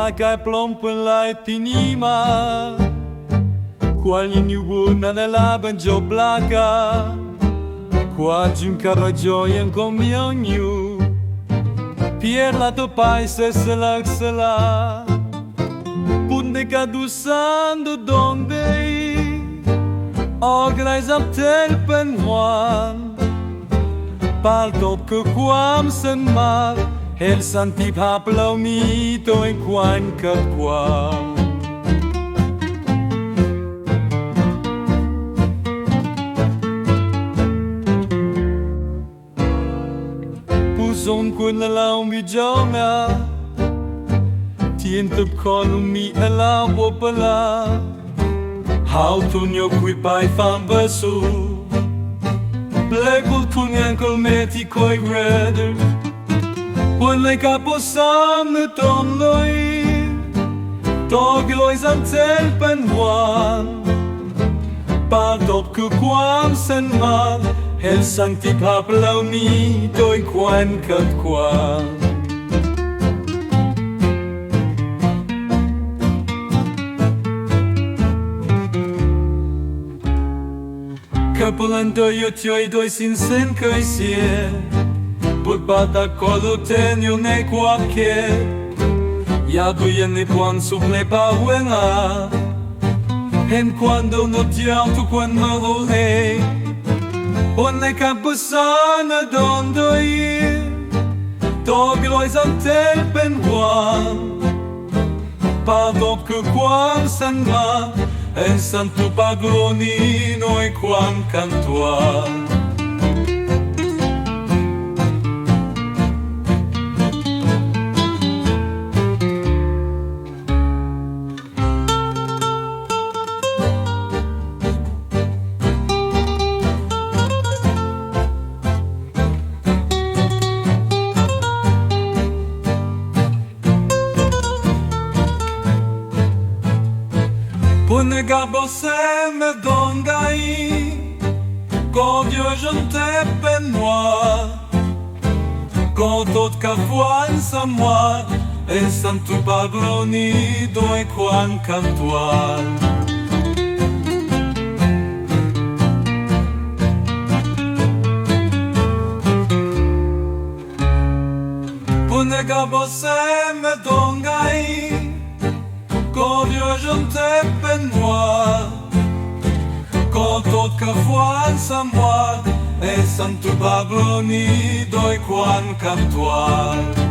Pakai pelompen lai tinima Qual in yubuna nella banjo blaka Qua giunca gioia con mio new Pier la to paese sela Punde cadusando donde Ograis am telpen one Paltop că quam sen mar El santi paplau mito en quan cat quam Puson kun la un bijoma Tien tập con mi la popala How to nyo qui pai fam basu Plecul tunyan col meti coi greder Pun le capo samne ton loi Tog lois am telpen wan Padop cu quam sen mal El sancti paplau ni doi quan cat quam Capolando io ti ho i due sin sen che sia Pur bata colo tenio ne qualche Ya duye ne quan suple pa wena En quando no ti auto quan malo le On ne caposana dondo i Toglois am telpen guam Padop că quam san va En santu pagloni noi quam cantuam Pune gabo se me dongai Quand Dieu je t'aime moi Quand tot ca foan sa moi Et sans tu pagloni doi quan cantual Pune gabo se me dongai Quand Dieu je t'aime moi Quand tot ca foan sa moi Et sans tu pagloni doi quan cantual